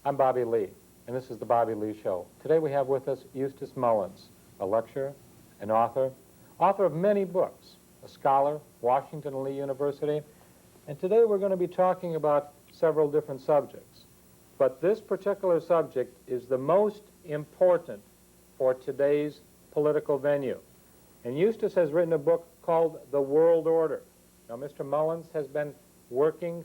I'm Bobby Lee, and this is the Bobby Lee Show. Today we have with us Eustace Mullins, a lecturer, an author of many books, a scholar, Washington and Lee University, and today we're going to be talking about several different subjects. But this particular subject is the most important for today's political venue. And Eustace has written a book called The World Order. Now, Mr. Mullins has been working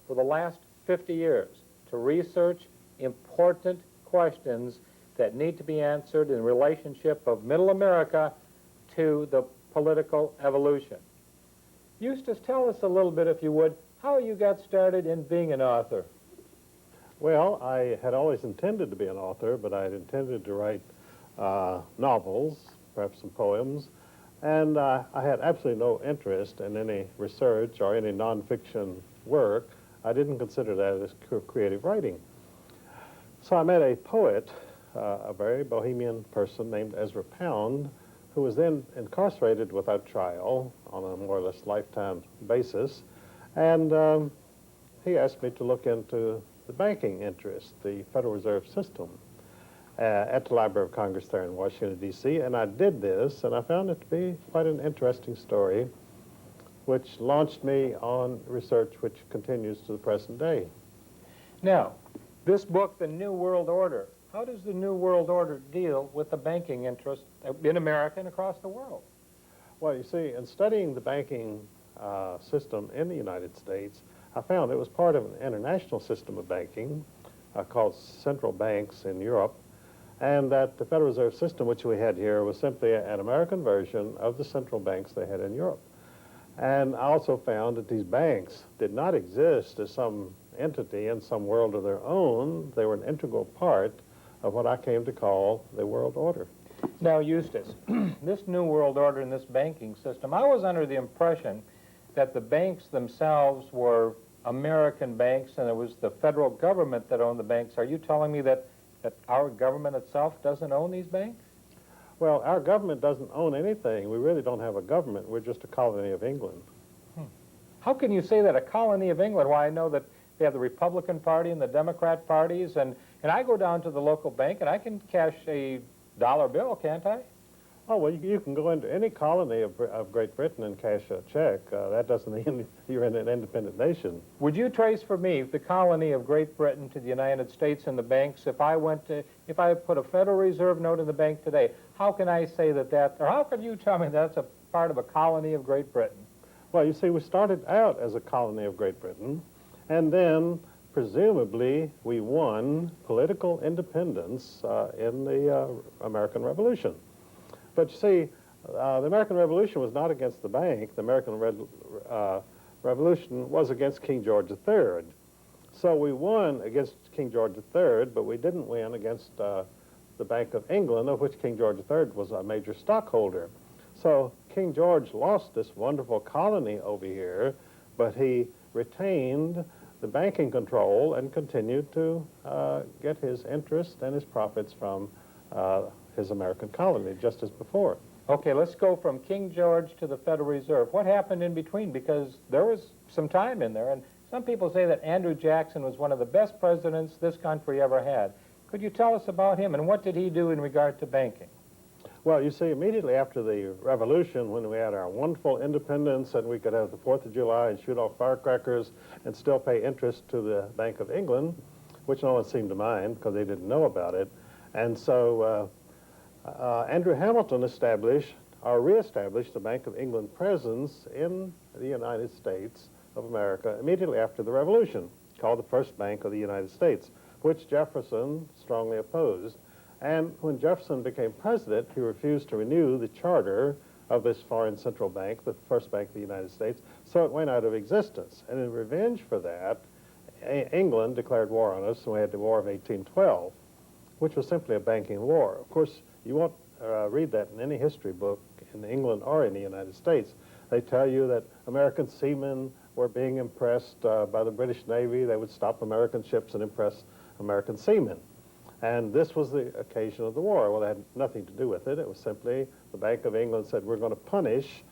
for the last 50 years to research important questions that need to be answered in relationship of Middle America to the political evolution. Eustace, tell us a little bit, if you would, how you got started in being an author. Well, I had always intended to be an author, but I had intended to write novels, perhaps some poems, and I had absolutely no interest in any research or any nonfiction work. I didn't consider that as creative writing. So I met a poet, a very bohemian person named Ezra Pound, who was then incarcerated without trial on a more or less lifetime basis, and he asked me to look into the banking interest, the Federal Reserve System, at the Library of Congress there in Washington, D.C., and I did this, and I found it to be quite an interesting story, which launched me on research which continues to the present day. Now, this book, The New World Order, how does the New World Order deal with the banking interest in America and across the world? Well, you see, in studying the banking system in the United States, I found it was part of an international system of banking called central banks in Europe, and that the Federal Reserve System, which we had here, was simply an American version of the central banks they had in Europe. And I also found that these banks did not exist as some entity in some world of their own. They were an integral part of what I came to call the world order. Now, Eustace, this New World Order in this banking system, I was under the impression that the banks themselves were American banks and it was the federal government that owned the banks. Are you telling me that our government itself doesn't own these banks? Well, our government doesn't own anything. We really don't have a government. We're just a colony of England. How can you say that, a colony of England? Why, I know that they have the Republican Party and the Democrat parties, and I go down to the local bank and I can cash a dollar bill, can't I? Oh, well, you can go into any colony of Great Britain and cash a check. That doesn't mean you're in an independent nation. Would you trace for me the colony of Great Britain to the United States and the banks? If I put a Federal Reserve note in the bank today, how can I say or how can you tell me that's a part of a colony of Great Britain? Well, you see, we started out as a colony of Great Britain, and then presumably we won political independence in the American Revolution. But you see, the American Revolution was not against the bank. The American Revolution was against King George III. So we won against King George III, but we didn't win against the Bank of England, of which King George III was a major stockholder. So King George lost this wonderful colony over here, but he retained the banking control and continued to get his interest and his profits from his American colony, just as before. Okay, let's go from King George to the Federal Reserve. What happened in between? Because there was some time in there, and some people say that Andrew Jackson was one of the best presidents this country ever had. Could you tell us about him, and what did he do in regard to banking? Well, you see, immediately after the Revolution, when we had our wonderful independence and we could have the 4th of July and shoot off firecrackers and still pay interest to the Bank of England, which no one seemed to mind because they didn't know about it. And so Andrew Hamilton reestablished the Bank of England presence in the United States of America immediately after the Revolution, called the First Bank of the United States, which Jefferson strongly opposed. And when Jefferson became president, he refused to renew the charter of this foreign central bank, the First Bank of the United States, so it went out of existence. And in revenge for that, England declared war on us, and we had the War of 1812, which was simply a banking war. Of course, you won't read that in any history book in England or in the United States. They tell you that American seamen were being impressed by the British Navy. They would stop American ships and impress American seamen. And this was the occasion of the war. Well, it had nothing to do with it. It was simply the Bank of England said, we're going to punish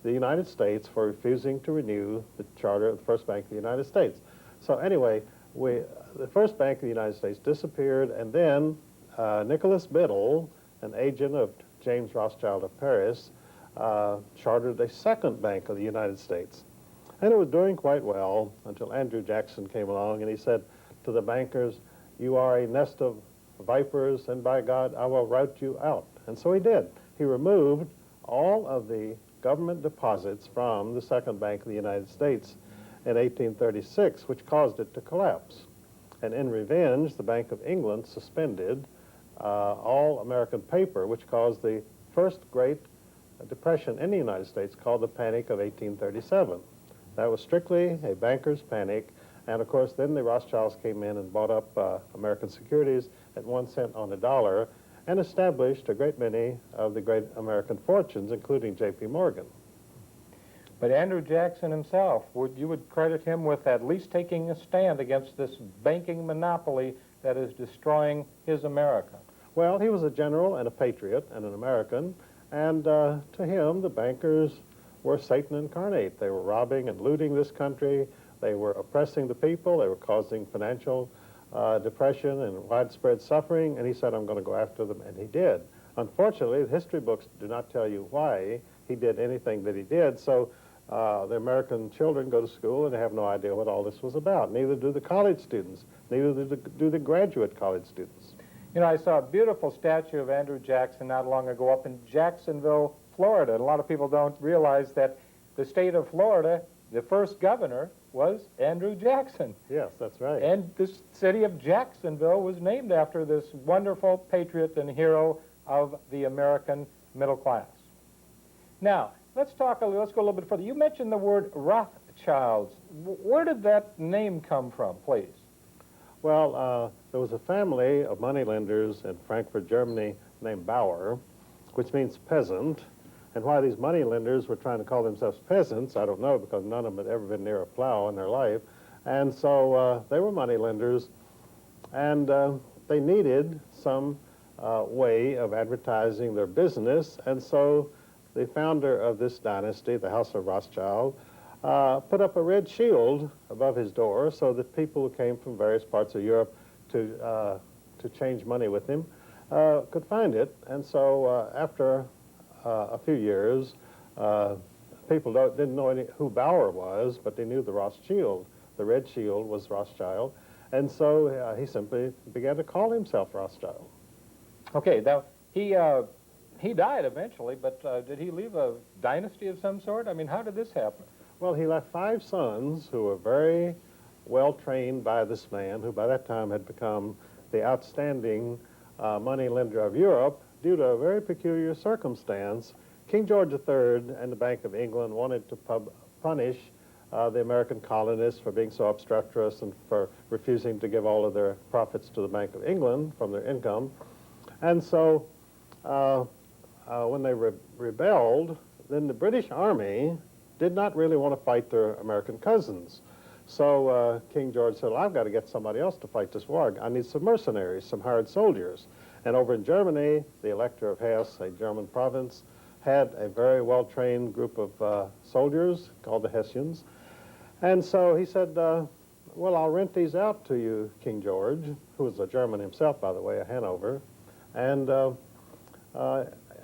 the United States for refusing to renew the charter of the First Bank of the United States. So anyway, the first Bank of the United States disappeared, and then Nicholas Biddle, an agent of James Rothschild of Paris, chartered a second Bank of the United States. And it was doing quite well until Andrew Jackson came along, and he said to the bankers, "You are a nest of vipers, and by God, I will rout you out." And so he did. He removed all of the government deposits from the Second Bank of the United States in 1836, which caused it to collapse. And in revenge, the Bank of England suspended all American paper, which caused the first Great Depression in the United States, called the Panic of 1837. That was strictly a banker's panic. And of course, then the Rothschilds came in and bought up American securities at 1 cent on the dollar and established a great many of the great American fortunes, including J.P. Morgan. But Andrew Jackson himself, you would credit him with at least taking a stand against this banking monopoly that is destroying his America. Well, he was a general and a patriot and an American, and to him, the bankers were Satan incarnate. They were robbing and looting this country. They were oppressing the people. They were causing financial depression and widespread suffering, and he said, "I'm going to go after them," and he did. Unfortunately, the history books do not tell you why he did anything that he did, so the American children go to school and they have no idea what all this was about. Neither do the college students. Neither do the graduate college students. You know, I saw a beautiful statue of Andrew Jackson not long ago up in Jacksonville, Florida. And a lot of people don't realize that the state of Florida, the first governor, was Andrew Jackson. Yes, that's right. And the city of Jacksonville was named after this wonderful patriot and hero of the American middle class. Now, let's go a little bit further. You mentioned the word Rothschilds. Where did that name come from, please? Well, there was a family of moneylenders in Frankfurt, Germany, named Bauer, which means peasant. And why these moneylenders were trying to call themselves peasants, I don't know, because none of them had ever been near a plow in their life. And so they were moneylenders, and they needed some way of advertising their business. And so the founder of this dynasty, the House of Rothschild, put up a red shield above his door so that people who came from various parts of Europe to change money with him could find it. And so after a few years, people didn't know who Bauer was, but they knew the Rothschild. The red shield was Rothschild. And so he simply began to call himself Rothschild. Okay, now he died eventually, but did he leave a dynasty of some sort? I mean, how did this happen? Well, he left 5 sons who were very well trained by this man, who by that time had become the outstanding moneylender of Europe due to a very peculiar circumstance. King George III and the Bank of England wanted to punish the American colonists for being so obstreperous and for refusing to give all of their profits to the Bank of England from their income. And so when they rebelled, then the British Army did not really want to fight their American cousins. So King George said, well, I've got to get somebody else to fight this war. I need some mercenaries, some hired soldiers. And over in Germany, the Elector of Hesse, a German province, had a very well-trained group of soldiers called the Hessians. And so he said, well, I'll rent these out to you, King George, who was a German himself, by the way, of Hanover. And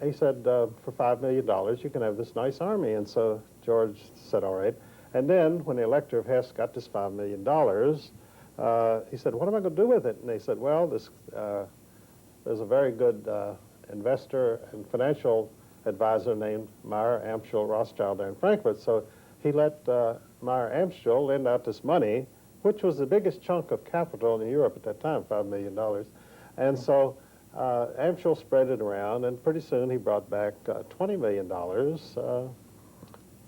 he said, for $5 million, you can have this nice army. And so George said, all right. And then when the Elector of Hesse got this $5 million, he said, what am I going to do with it? And they said, well, there's a very good investor and financial advisor named Meyer Amschel Rothschild there in Frankfurt. So he let Meyer Amschel lend out this money, which was the biggest chunk of capital in Europe at that time, $5 million. And so Amschel spread it around, and pretty soon he brought back $20 million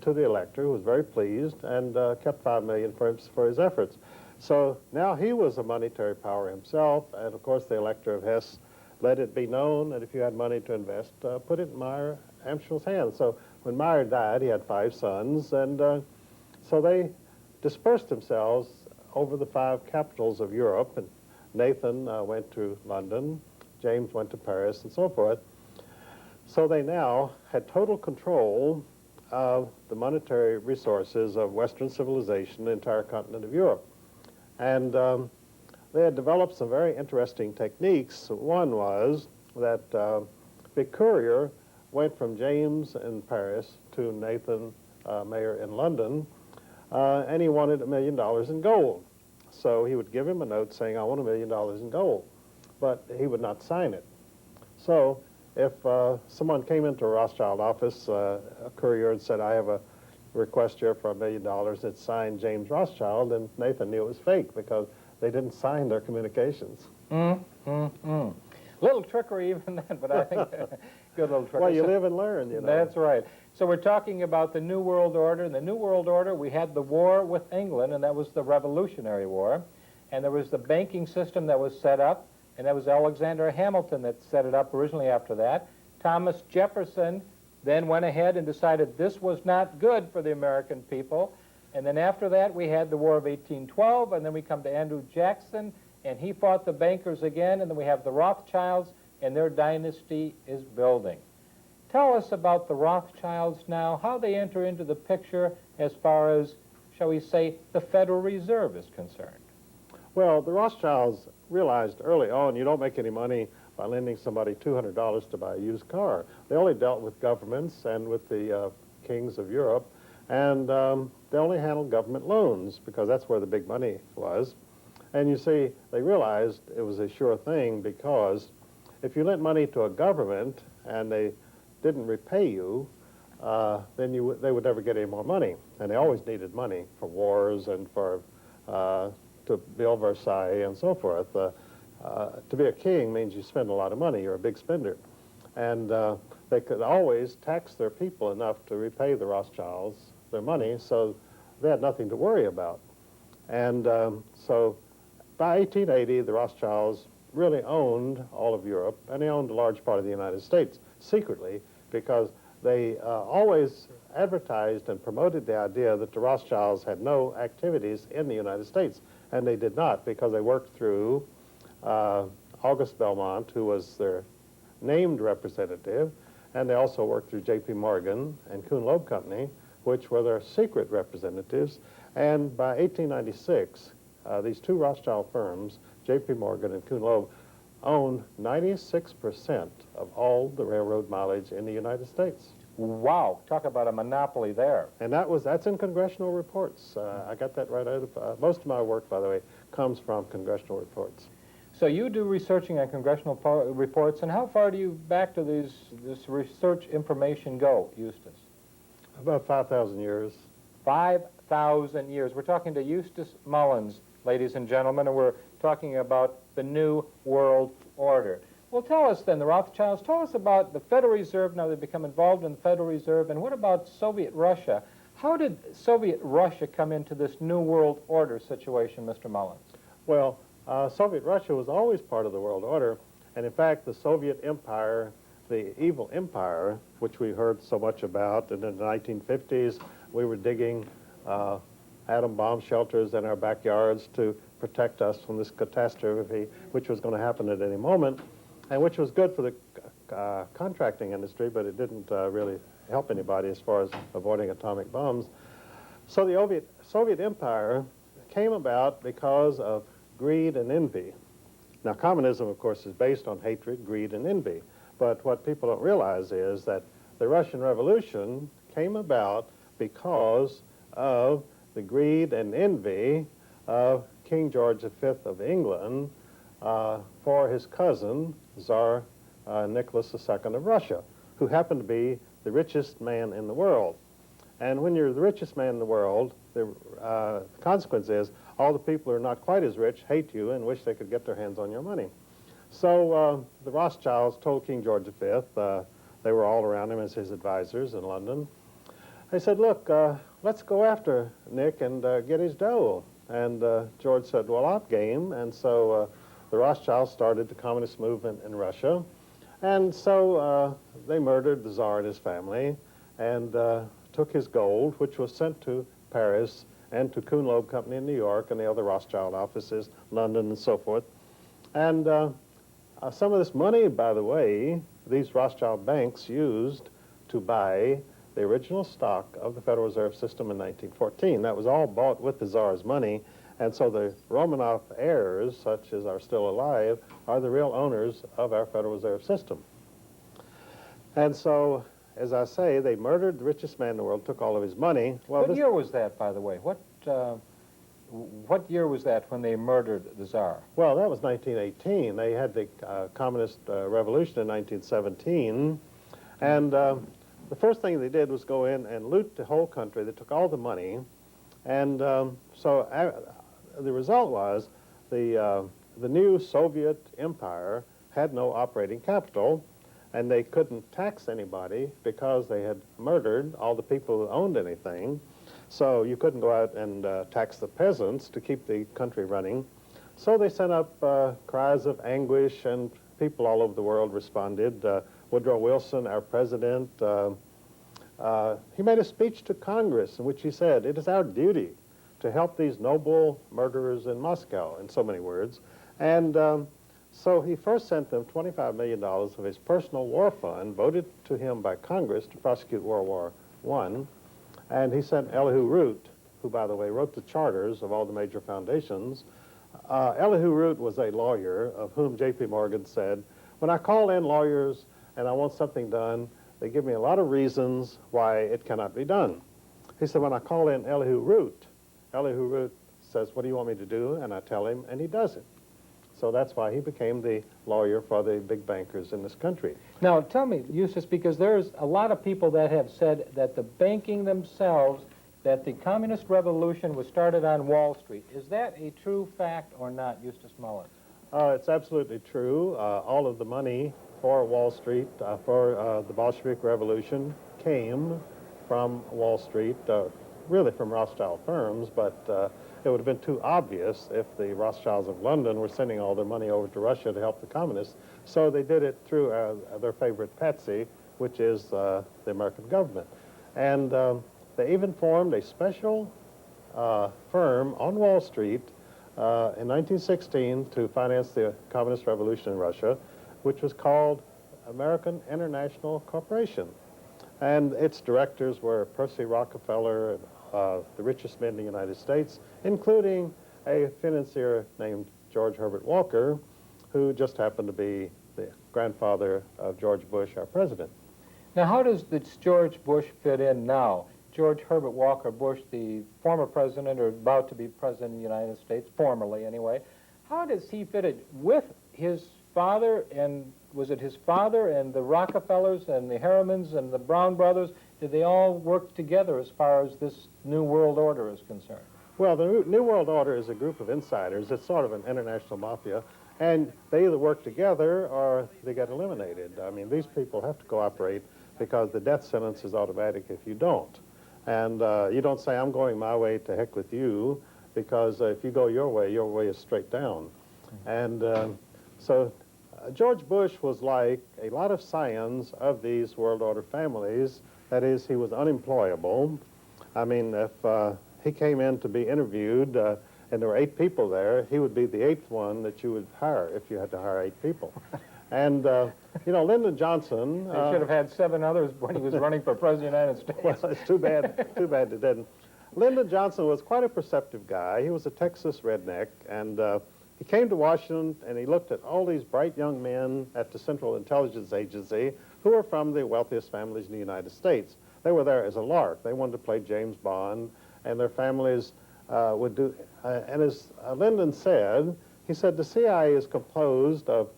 to the elector, who was very pleased, and kept $5 million for his efforts. So now he was a monetary power himself, and of course the Elector of Hesse let it be known that if you had money to invest, put it in Meyer Amschel's hands. So when Meyer died, he had 5 sons, and so they dispersed themselves over the 5 capitals of Europe. And Nathan went to London, James went to Paris, and so forth. So they now had total control of the monetary resources of Western civilization, the entire continent of Europe. And they had developed some very interesting techniques. One was that the courier went from James in Paris to Nathan Mayer in London, and he wanted $1 million in gold. So he would give him a note saying, I want $1 million in gold, but he would not sign it. So if someone came into a Rothschild office, a courier, and said, I have a request here for $1 million, it's signed James Rothschild, and Nathan knew it was fake because they didn't sign their communications. Little trickery even then, but I think good little trickery. Well, you live and learn, you know. That's right. So we're talking about the New World Order. In the New World Order, we had the war with England, and that was the Revolutionary War. And there was the banking system that was set up, and that was Alexander Hamilton that set it up originally after that. Thomas Jefferson then went ahead and decided this was not good for the American people. And then after that, we had the War of 1812, and then we come to Andrew Jackson, and he fought the bankers again, and then we have the Rothschilds, and their dynasty is building. Tell us about the Rothschilds now, how they enter into the picture as far as, shall we say, the Federal Reserve is concerned. Well, the Rothschilds realized early on you don't make any money by lending somebody $200 to buy a used car. They only dealt with governments and with the kings of Europe, and they only handled government loans because that's where the big money was. And you see, they realized it was a sure thing because if you lent money to a government and they didn't repay you, then they would never get any more money. And they always needed money for wars and for to build Versailles and so forth. To be a king means you spend a lot of money. You're a big spender. And they could always tax their people enough to repay the Rothschilds their money, so they had nothing to worry about. And so by 1880, the Rothschilds really owned all of Europe, and they owned a large part of the United States secretly because they always advertised and promoted the idea that the Rothschilds had no activities in the United States, and they did not because they worked through August Belmont, who was their named representative, and they also worked through J.P. Morgan and Kuhn Loeb Company, which were their secret representatives. And by 1896, these two Rothschild firms, J.P. Morgan and Kuhn Loeb, owned 96% of all the railroad mileage in the United States. Wow, talk about a monopoly there. And that's in congressional reports. I got that right out of, most of my work, by the way, comes from congressional reports. So you do researching on congressional reports, and how far do you back to this research information go, Eustace? About 5,000 years. 5,000 years. We're talking to Eustace Mullins, ladies and gentlemen, and we're talking about the New World Order. Well, tell us then, the Rothschilds, tell us about the Federal Reserve. Now they've become involved in the Federal Reserve, and what about Soviet Russia? How did Soviet Russia come into this New World Order situation, Mr. Mullins? Well, Soviet Russia was always part of the world order, and in fact, the Soviet Empire, the evil empire, which we heard so much about, and in the 1950s, we were digging atom bomb shelters in our backyards to protect us from this catastrophe, which was going to happen at any moment, and which was good for the contracting industry, but it didn't really help anybody as far as avoiding atomic bombs. So the Soviet Empire came about because of greed and envy. Now, communism, of course, is based on hatred, greed, and envy. But what people don't realize is that the Russian Revolution came about because of the greed and envy of King George V of England for his cousin, Tsar Nicholas II of Russia, who happened to be the richest man in the world. And when you're the richest man in the world, the consequence is all the people who are not quite as rich hate you and wish they could get their hands on your money. So the Rothschilds told King George V, they were all around him as his advisors in London, they said, look, let's go after Nick and get his dough. And George said, well, I'm game. And so the Rothschilds started the communist movement in Russia. And so they murdered the Tsar and his family and took his gold, which was sent to Paris and to Kuhn Loeb Company in New York and the other Rothschild offices, London and so forth. And some of this money, by the way, these Rothschild banks used to buy the original stock of the Federal Reserve System in 1914. That was all bought with the Tsar's money, And so the Romanov heirs, such as are still alive, are the real owners of our Federal Reserve System. And so, as I say, they murdered the richest man in the world, took all of his money. Well, What year was that, by the way? What year was that when they murdered the Tsar? Well, that was 1918. They had the Communist Revolution in 1917. And the first thing they did was go in and loot the whole country. They took all the money. And the result was the new Soviet empire had no operating capital, and they couldn't tax anybody because they had murdered all the people who owned anything. So you couldn't go out and tax the peasants to keep the country running. So they sent up cries of anguish, and people all over the world responded. Woodrow Wilson, our president, he made a speech to Congress in which he said, "It is our duty to help these noble murderers in Moscow," in so many words. And so he first sent them $25 million of his personal war fund, voted to him by Congress to prosecute World War I. And he sent Elihu Root, who, by the way, wrote the charters of all the major foundations. Elihu Root was a lawyer of whom J.P. Morgan said, "When I call in lawyers and I want something done, they give me a lot of reasons why it cannot be done." He said, "When I call in Elihu Root says, 'What do you want me to do?' And I tell him, and he does it." So that's why he became the lawyer for the big bankers in this country. Now, tell me, Eustace, because there's a lot of people that have said that the banking themselves, that the communist revolution was started on Wall Street. Is that a true fact or not, Eustace Mullins? It's absolutely true. All of the money for Wall Street, for the Bolshevik Revolution, came from Wall Street, really from Rothschild firms, but it would have been too obvious if the Rothschilds of London were sending all their money over to Russia to help the communists. So they did it through their favorite patsy, which is the American government. And they even formed a special firm on Wall Street in 1916 to finance the communist revolution in Russia, which was called American International Corporation. And its directors were Percy Rockefeller, the richest men in the United States, including a financier named George Herbert Walker, who just happened to be the grandfather of George Bush, our president. Now, how does this George Bush fit in now? George Herbert Walker Bush, the former president, or about to be president of the United States, formerly anyway, how does he fit in with his father, and was it his father and the Rockefellers and the Harrimans and the Brown brothers? Did they all work together as far as this New World Order is concerned? Well, the New World Order is a group of insiders. It's sort of an international mafia, and they either work together or they get eliminated. I mean, these people have to cooperate because the death sentence is automatic if you don't. And you don't say, "I'm going my way, to heck with you," because if you go your way is straight down. And so George Bush was like a lot of scions of these World Order families. That is, he was unemployable. I mean, if he came in to be interviewed and there were 8 people there, he would be the 8th one that you would hire if you had to hire 8 people. And, you know, Lyndon Johnson... They should have had 7 others when he was running for president of the United States. Well, it's too bad they didn't. Lyndon Johnson was quite a perceptive guy. He was a Texas redneck, and he came to Washington, and he looked at all these bright young men at the Central Intelligence Agency who were from the wealthiest families in the United States. They were there as a lark. They wanted to play James Bond, and their families would do... and as Lyndon said, he said, the CIA is composed of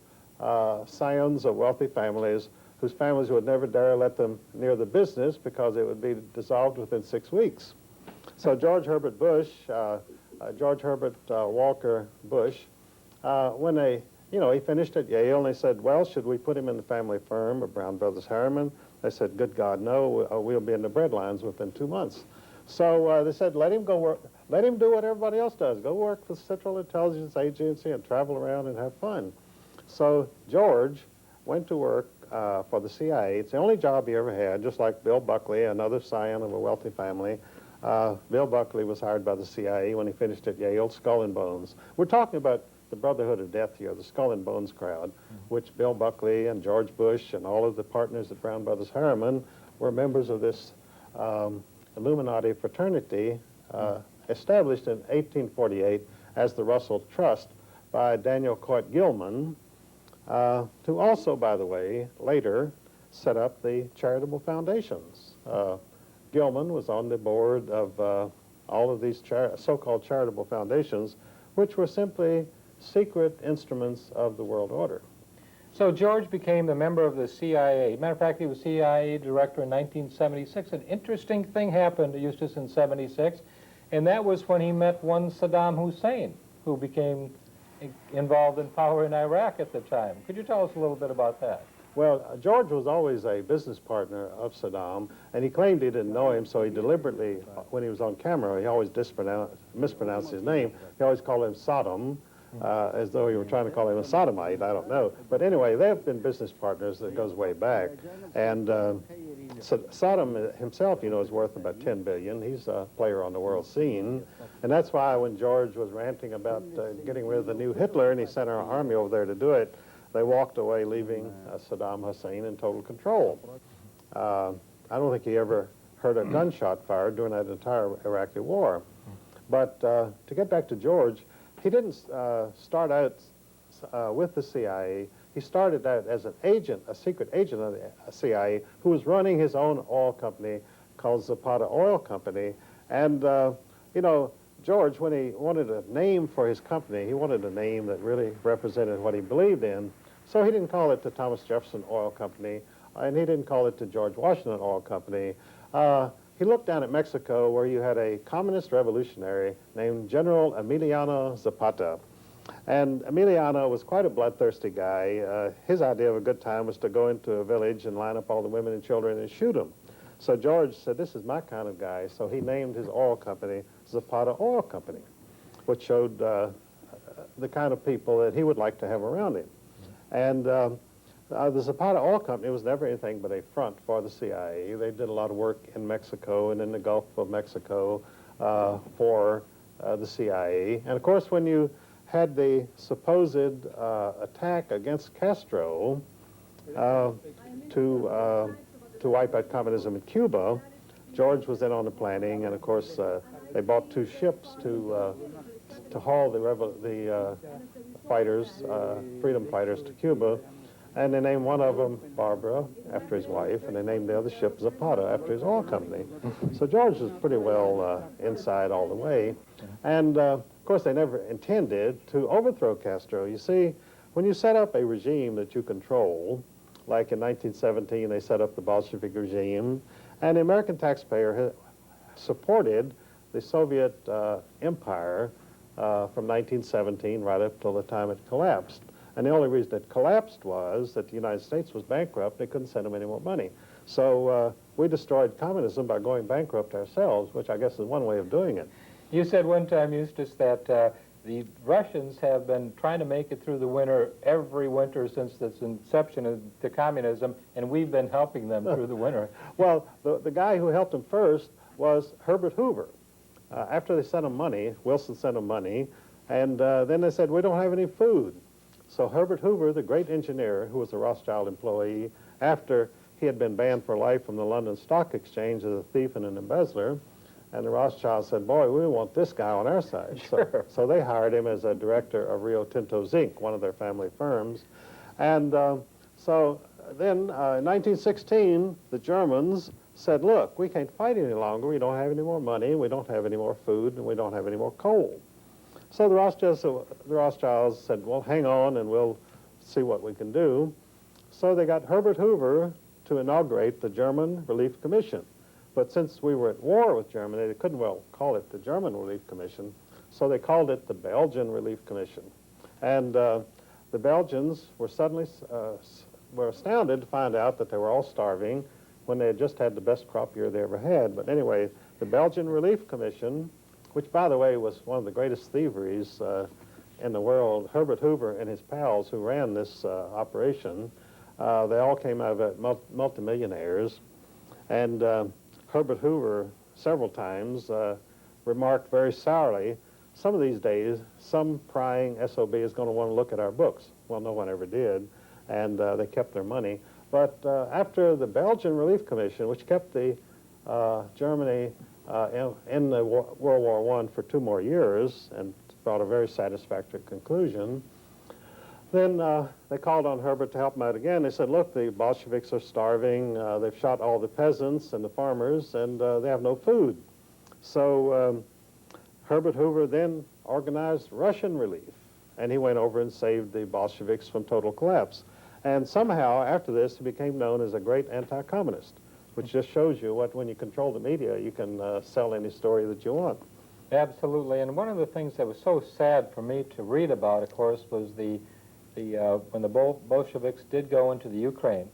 scions of wealthy families whose families would never dare let them near the business because it would be dissolved within 6 weeks. So George Herbert Walker Bush, when he finished at Yale, and they said, "Well, should we put him in the family firm of Brown Brothers Harriman?" They said, "Good God, no, we'll be in the bread lines within 2 months." So they said, let him go work, let him do what everybody else does. Go work for the Central Intelligence Agency and travel around and have fun. So George went to work for the CIA. It's the only job he ever had, just like Bill Buckley, another scion of a wealthy family. Bill Buckley was hired by the CIA when he finished at Yale, Skull and Bones. We're talking about the Brotherhood of Death here, the Skull and Bones crowd, which Bill Buckley and George Bush and all of the partners at Brown Brothers Harriman were members of this Illuminati fraternity established in 1848 as the Russell Trust by Daniel Coit Gilman, who also, by the way, later set up the charitable foundations. Gilman was on the board of all of these so-called charitable foundations, which were simply secret instruments of the world order. So George became a member of the CIA. Matter of fact, he was CIA director in 1976. An interesting thing happened to Eustace in 76, and that was when he met one Saddam Hussein, who became involved in power in Iraq at the time. Could you tell us a little bit about that? Well, George was always a business partner of Saddam, and he claimed he didn't know him, so he deliberately, when he was on camera, he always mispronounced his name. He always called him Saddam, as though he were trying to call him a sodomite, I don't know. But anyway, they have been business partners that goes way back. And Saddam himself, you know, is worth about $10 billion. He's a player on the world scene. And that's why when George was ranting about getting rid of the new Hitler, and he sent our army over there to do it, they walked away, leaving Saddam Hussein in total control. I don't think he ever heard a gunshot fired during that entire Iraqi war. But to get back to George, he didn't start out with the CIA. He started out as an agent, a secret agent of the CIA, who was running his own oil company called Zapata Oil Company. And, you know, George, when he wanted a name for his company, he wanted a name that really represented what he believed in. So he didn't call it the Thomas Jefferson Oil Company, and he didn't call it the George Washington Oil Company. He looked down at Mexico, where you had a communist revolutionary named General Emiliano Zapata. And Emiliano was quite a bloodthirsty guy. His idea of a good time was to go into a village and line up all the women and children and shoot them. So George said, this is my kind of guy. So he named his oil company Zapata Oil Company, which showed the kind of people that he would like to have around him. And the Zapata Oil Company was never anything but a front for the CIA. They did a lot of work in Mexico and in the Gulf of Mexico for the CIA. And of course, when you had the supposed attack against Castro to wipe out communism in Cuba, George was in on the planning, and of course they bought 2 ships to haul the fighters, freedom fighters, to Cuba. And they named one of them Barbara, after his wife, and they named the other ship Zapata, after his oil company. So George was pretty well inside all the way. And, of course, they never intended to overthrow Castro. You see, when you set up a regime that you control, like in 1917 they set up the Bolshevik regime, and the American taxpayer supported the Soviet empire from 1917 right up till the time it collapsed. And the only reason it collapsed was that the United States was bankrupt. They couldn't send them any more money. So we destroyed communism by going bankrupt ourselves, which I guess is one way of doing it. You said one time, Eustace, that the Russians have been trying to make it through the winter every winter since the inception of the communism, and we've been helping them through the winter. Well, the guy who helped them first was Herbert Hoover. After they sent him money, Wilson sent him money, and then they said, we don't have any food. So Herbert Hoover, the great engineer, who was a Rothschild employee, after he had been banned for life from the London Stock Exchange as a thief and an embezzler, and the Rothschilds said, boy, we want this guy on our side. Sure. So they hired him as a director of Rio Tinto Zinc, one of their family firms. And so then in 1916, the Germans said, look, we can't fight any longer. We don't have any more money, we don't have any more food, and we don't have any more coal. So the Rothschilds said, well, hang on, and we'll see what we can do. So they got Herbert Hoover to inaugurate the German Relief Commission. But since we were at war with Germany, they couldn't well call it the German Relief Commission, so they called it the Belgian Relief Commission. And the Belgians were suddenly were astounded to find out that they were all starving when they had just had the best crop year they ever had. But anyway, the Belgian Relief Commission, which, by the way, was one of the greatest thieveries in the world. Herbert Hoover and his pals who ran this operation, they all came out of it multimillionaires. And Herbert Hoover, several times, remarked very sourly, some of these days, some prying SOB is going to want to look at our books. Well, no one ever did, and they kept their money. But after the Belgian Relief Commission, which kept the Germany in the World War I for 2 more years, and brought a very satisfactory conclusion. Then they called on Herbert to help them out again. They said, look, the Bolsheviks are starving. They've shot all the peasants and the farmers, and they have no food. So Herbert Hoover then organized Russian relief, and he went over and saved the Bolsheviks from total collapse. And somehow, after this, he became known as a great anti-communist, which just shows you what, when you control the media, you can sell any story that you want. Absolutely, and one of the things that was so sad for me to read about, of course, was when the Bolsheviks did go into the Ukraine,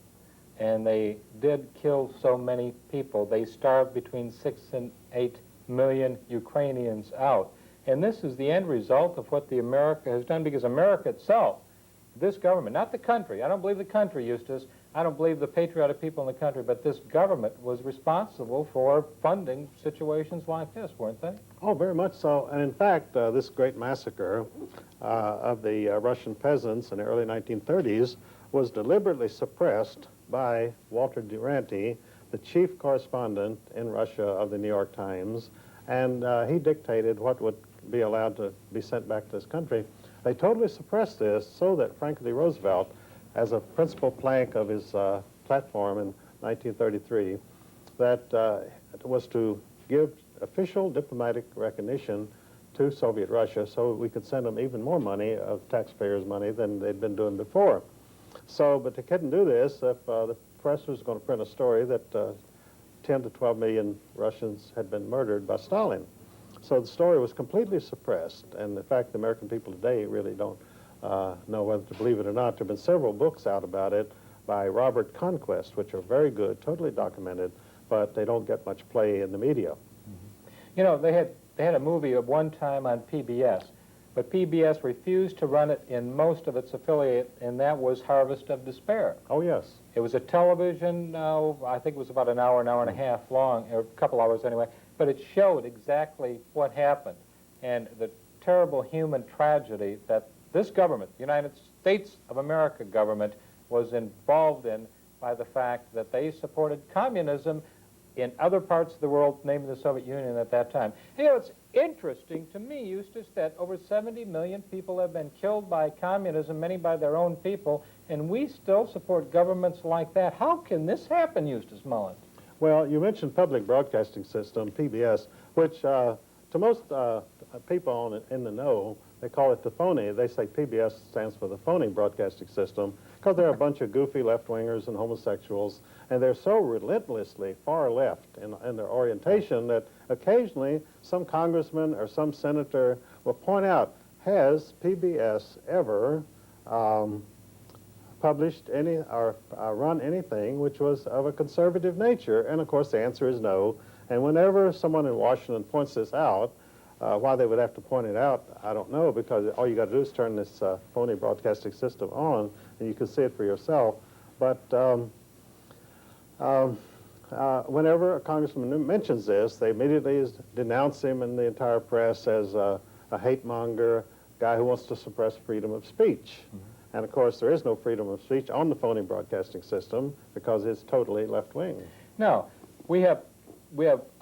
and they did kill so many people. They starved between 6 and 8 million Ukrainians out. And this is the end result of what the America has done, because America itself, this government, not the country, I don't believe the country, Eustace, I don't believe the patriotic people in the country, but this government was responsible for funding situations like this, weren't they? Oh, very much so. And in fact, this great massacre of the Russian peasants in the early 1930s was deliberately suppressed by Walter Duranty, the chief correspondent in Russia of the New York Times, and he dictated what would be allowed to be sent back to this country. They totally suppressed this so that Franklin D. Roosevelt, as a principal plank of his platform in 1933, that was to give official diplomatic recognition to Soviet Russia so we could send them even more money, of taxpayers' money, than they'd been doing before. So, but they couldn't do this if the press was going to print a story that 10 to 12 million Russians had been murdered by Stalin. So the story was completely suppressed, and in fact the American people today really don't know whether to believe it or not. There have been several books out about it by Robert Conquest, which are very good, totally documented, but they don't get much play in the media. You know, they had a movie at one time on PBS, but PBS refused to run it in most of its affiliate, and that was Harvest of Despair. Oh, yes. It was a television, I think it was about an hour and a half long, or a couple hours anyway, but it showed exactly what happened and the terrible human tragedy that this government, the United States of America government, was involved in by the fact that they supported communism in other parts of the world, namely the Soviet Union at that time. You know, it's interesting to me, Eustace, that over 70 million people have been killed by communism, many by their own people, and we still support governments like that. How can this happen, Eustace Mullins? Well, you mentioned public broadcasting system, PBS, which to most people in the know, they call it the phony. They say PBS stands for the phony broadcasting system because they're a bunch of goofy left-wingers and homosexuals, and they're so relentlessly far left in their orientation that occasionally some congressman or some senator will point out, has PBS ever published any or run anything which was of a conservative nature? And of course the answer is no. And whenever someone in Washington points this out, why they would have to point it out, I don't know, because all you got to do is turn this phony broadcasting system on, and you can see it for yourself. But whenever a congressman mentions this, they immediately denounce him in the entire press as a hate monger, guy who wants to suppress freedom of speech. Mm-hmm. And of course, there is no freedom of speech on the phony broadcasting system because it's totally left-wing. Now, we have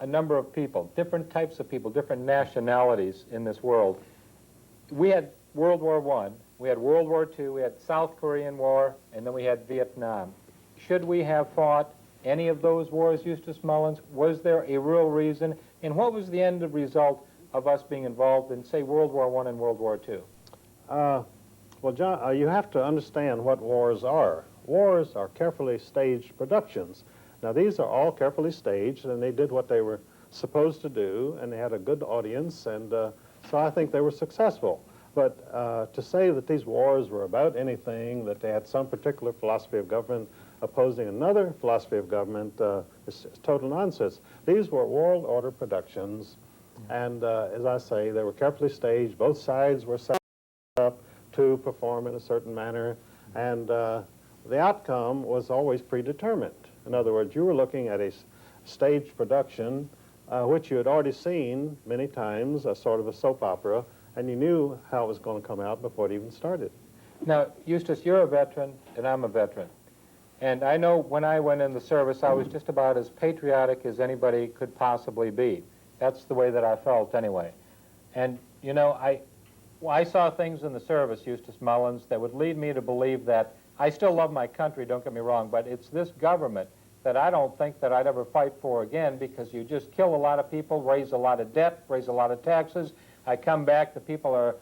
a number of people, different types of people, different nationalities in this world. We had World War I, we had World War II, we had South Korean War, and then we had Vietnam. Should we have fought any of those wars, Eustace Mullins? Was there a real reason? And what was the end result of us being involved in, say, World War I and World War II? Well, John, you have to understand what wars are. Wars are carefully staged productions. Now, these are all carefully staged, and they did what they were supposed to do, and they had a good audience, and so I think they were successful. But to say that these wars were about anything, that they had some particular philosophy of government opposing another philosophy of government is total nonsense. These were world order productions, and as I say, they were carefully staged. Both sides were set up to perform in a certain manner, and the outcome was always predetermined. In other words, you were looking at a staged production which you had already seen many times, a sort of a soap opera, and you knew how it was going to come out before it even started. Now, Eustace, you're a veteran, and I'm a veteran. And I know when I went in the service, I was just about as patriotic as anybody could possibly be. That's the way that I felt anyway. And, you know, Well, I saw things in the service, Eustace Mullins, that would lead me to believe that I still love my country, don't get me wrong, but it's this government that I don't think that I'd ever fight for again, because you just kill a lot of people, raise a lot of debt, raise a lot of taxes. I come back, the people are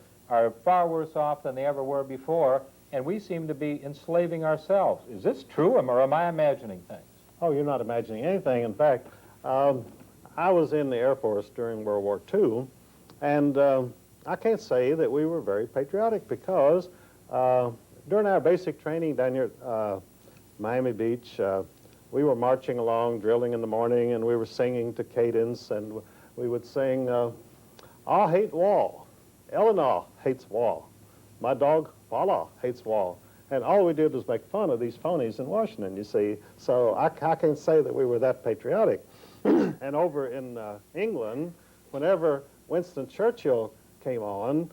far worse off than they ever were before, and we seem to be enslaving ourselves. Is this true, or am I imagining things? Oh, you're not imagining anything. In fact, I was in the Air Force during World War II, and I can't say that we were very patriotic, because during our basic training down here at Miami Beach, we were marching along, drilling in the morning, and we were singing to cadence, and we would sing, I hate wall, Eleanor hates wall, my dog Paula hates wall. And all we did was make fun of these phonies in Washington, you see. So I can't say that we were that patriotic. And over in England, whenever Winston Churchill came on,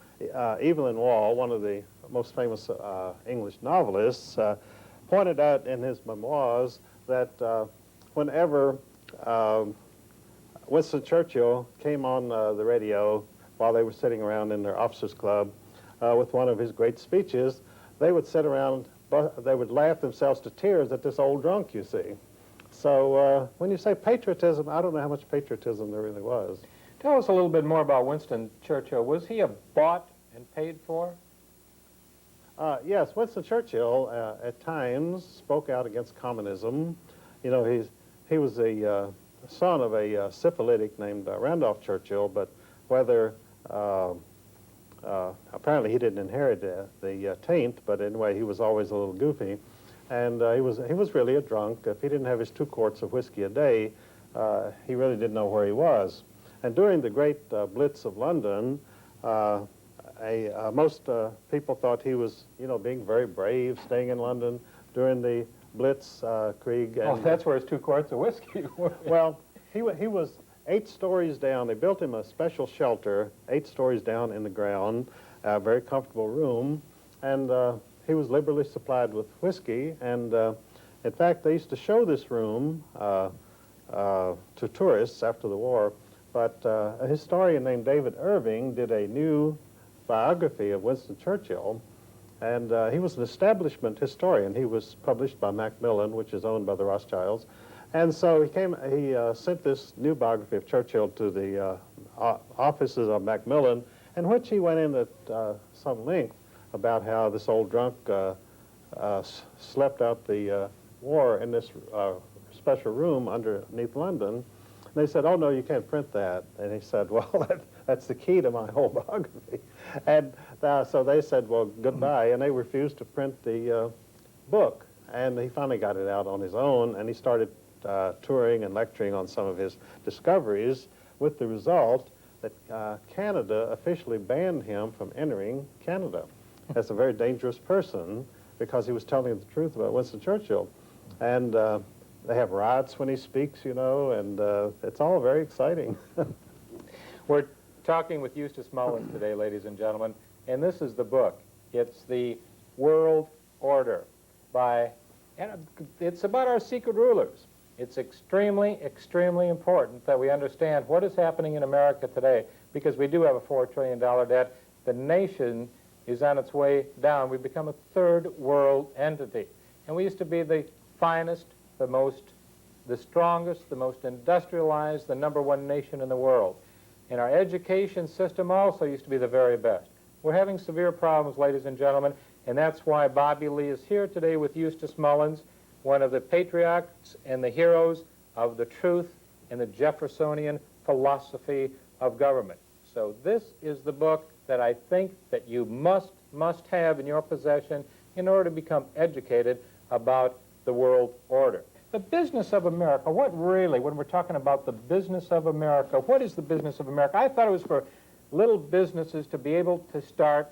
Evelyn Waugh, one of the most famous English novelists, pointed out in his memoirs that whenever Winston Churchill came on the radio while they were sitting around in their officers' club with one of his great speeches, they would sit around, they would laugh themselves to tears at this old drunk, you see. So when you say patriotism, I don't know how much patriotism there really was. Tell us a little bit more about Winston Churchill. Was he a bought and paid for? Yes, Winston Churchill at times spoke out against communism. You know, he was a son of a syphilitic named Randolph Churchill, but whether apparently he didn't inherit the taint, but anyway, he was always a little goofy, and he was really a drunk. If he didn't have his 2 quarts of whiskey a day, he really didn't know where he was. And during the great Blitz of London, most people thought he was, you know, being very brave, staying in London during the Blitzkrieg. Oh, that's where his 2 quarts of whiskey were. Well, he was 8 stories down. They built him a special shelter, 8 stories down in the ground, a very comfortable room, and he was liberally supplied with whiskey. And in fact, they used to show this room to tourists after the war. But a historian named David Irving did a new biography of Winston Churchill, and he was an establishment historian. He was published by Macmillan, which is owned by the Rothschilds. And so he sent this new biography of Churchill to the offices of Macmillan, in which he went in at some length about how this old drunk slept out the war in this special room underneath London. And they said, oh, no, you can't print that. And he said, well, that's the key to my whole biography. And so they said, well, goodbye. And they refused to print the book. And he finally got it out on his own, and he started touring and lecturing on some of his discoveries, with the result that Canada officially banned him from entering Canada as a very dangerous person, because he was telling the truth about Winston Churchill. And they have riots when he speaks, you know, and it's all very exciting. We're talking with Eustace Mullins today, ladies and gentlemen, and this is the book. It's The World Order and it's about our secret rulers. It's extremely, extremely important that we understand what is happening in America today, because we do have a $4 trillion debt. The nation is on its way down. We've become a third world entity. And we used to be the finest, the strongest, the most industrialized, the #1 nation in the world. And our education system also used to be the very best. We're having severe problems, ladies and gentlemen, and that's why Bobby Lee is here today with Eustace Mullins, one of the patriots and the heroes of the truth and the Jeffersonian philosophy of government. So this is the book that I think that you must have in your possession in order to become educated about the world order. The business of America, what really, when we're talking about the business of America, what is the business of America? I thought it was for little businesses to be able to start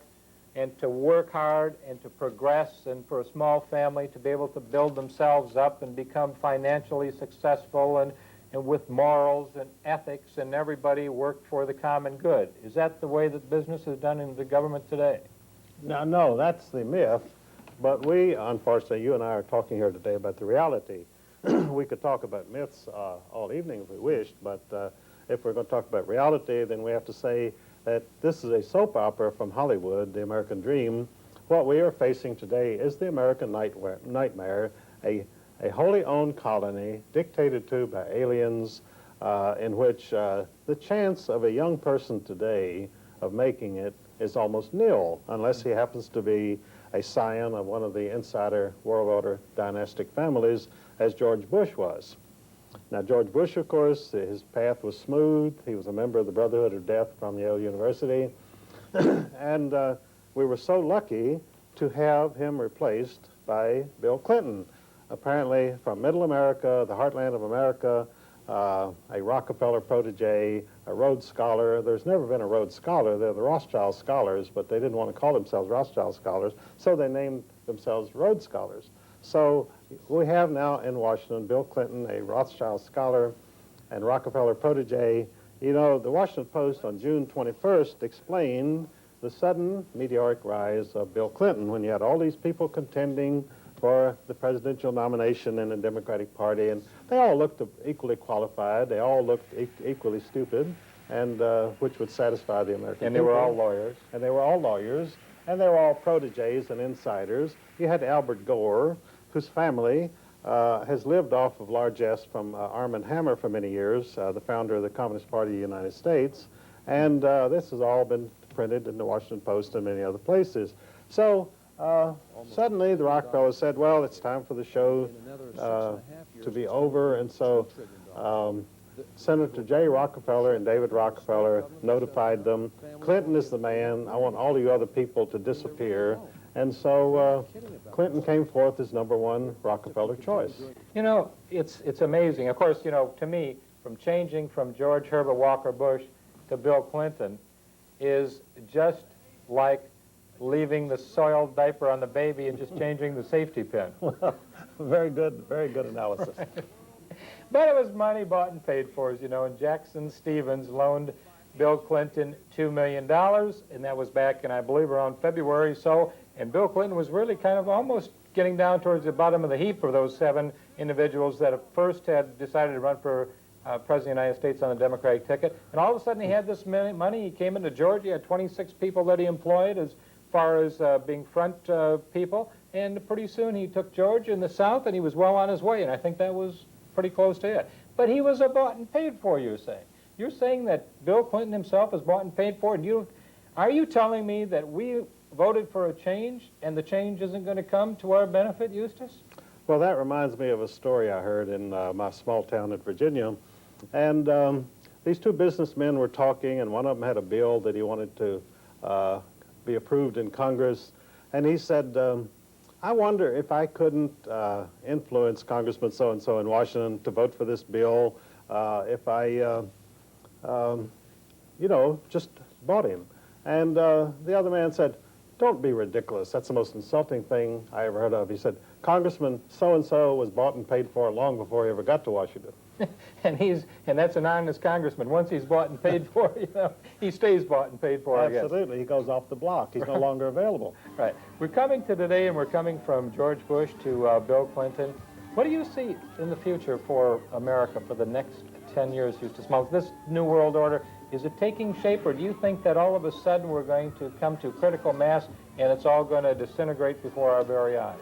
and to work hard and to progress, and for a small family to be able to build themselves up and become financially successful and with morals and ethics, and everybody work for the common good. Is that the way that business is done in the government today? No, that's the myth. But we, unfortunately, you and I are talking here today about the reality. We could talk about myths all evening if we wished, but if we're going to talk about reality, then we have to say that this is a soap opera from Hollywood, the American dream. What we are facing today is the American nightmare, a wholly owned colony dictated to by aliens, in which the chance of a young person today of making it is almost nil, unless he happens to be a scion of one of the insider world order dynastic families, as George Bush was. Now, George Bush, of course, his path was smooth. He was a member of the Brotherhood of Death from Yale University. And we were so lucky to have him replaced by Bill Clinton, apparently from Middle America, the heartland of America, a Rockefeller protege, a Rhodes Scholar. There's never been a Rhodes Scholar. They're the Rothschild Scholars, but they didn't want to call themselves Rothschild Scholars, so they named themselves Rhodes Scholars. So we have now in Washington Bill Clinton, a Rothschild Scholar and Rockefeller protege. You know, the Washington Post on June 21st explained the sudden meteoric rise of Bill Clinton when you had all these people contending for the presidential nomination in the Democratic Party, and they all looked equally qualified. They all looked equally stupid, and which would satisfy the American people. And they were all lawyers. And they were all lawyers, and they were all proteges and insiders. You had Albert Gore, whose family has lived off of largesse from Arm & Hammer for many years, the founder of the Communist Party of the United States. And this has all been printed in the Washington Post and many other places. So suddenly the Rockefellers said, well, it's time for the show to be over. And so Senator J. Rockefeller and David Rockefeller notified them, Clinton is the man. I want all you other people to disappear. And so Clinton came forth as #1 Rockefeller choice. You know, it's amazing. Of course, you know, to me, from changing from George Herbert Walker Bush to Bill Clinton is just like leaving the soiled diaper on the baby and just changing the safety pin. Very good analysis. But it was money bought and paid for, as you know, and Jackson Stevens loaned Bill Clinton $2 million, and that was back in, I believe, around February. So, and Bill Clinton was really kind of almost getting down towards the bottom of the heap for those 7 individuals that at first had decided to run for President of the United States on the Democratic ticket. And all of a sudden he had this money. He came into Georgia, he had 26 people that he employed as far as being front people. And pretty soon he took Georgia in the South, and he was well on his way. And I think that was pretty close to it. But he was bought and paid for, you're saying. You're saying that Bill Clinton himself is bought and paid for, and are you telling me that we voted for a change, and the change isn't going to come to our benefit, Eustace? Well, that reminds me of a story I heard in my small town in Virginia. And these 2 businessmen were talking, and one of them had a bill that he wanted to be approved in Congress. And he said, I wonder if I couldn't influence Congressman so-and-so in Washington to vote for this bill if I, you know, just bought him. And the other man said, don't be ridiculous. That's the most insulting thing I ever heard of. He said, Congressman so-and-so was bought and paid for long before he ever got to Washington. and that's an honest congressman. Once he's bought and paid for, you know, he stays bought and paid for, I guess. Absolutely. He goes off the block. He's no longer available. Right. We're coming to today, and we're coming from George Bush to Bill Clinton. What do you see in the future for America for the next 10 years, Eustace Mullins? This new world order, is it taking shape, or do you think that all of a sudden we're going to come to critical mass and it's all going to disintegrate before our very eyes?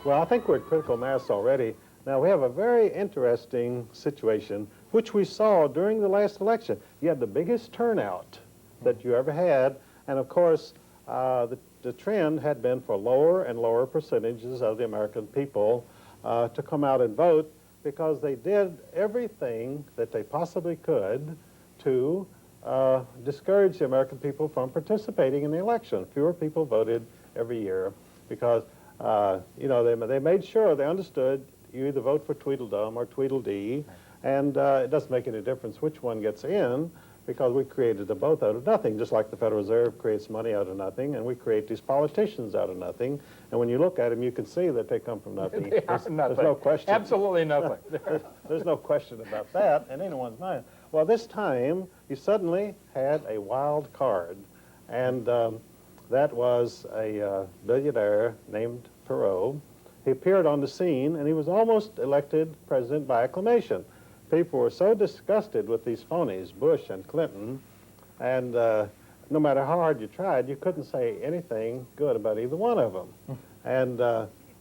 Well, I think we're at critical mass already. Now, we have a very interesting situation, which we saw during the last election. You had the biggest turnout that you ever had, and of course, the trend had been for lower and lower percentages of the American people to come out and vote, because they did everything that they possibly could to discourage the American people from participating in the election. Fewer people voted every year because, you know, they made sure they understood you either vote for Tweedledum or Tweedledee, and it doesn't make any difference which one gets in, because we created them both out of nothing, just like the Federal Reserve creates money out of nothing, and we create these politicians out of nothing. And when you look at them, you can see that they come from nothing. There's no question. Absolutely nothing. There's no question about that in anyone's mind. Well, this time, you suddenly had a wild card, and that was a billionaire named Perot. He appeared on the scene, and he was almost elected president by acclamation. People were so disgusted with these phonies, Bush and Clinton, and no matter how hard you tried, you couldn't say anything good about either one of them. And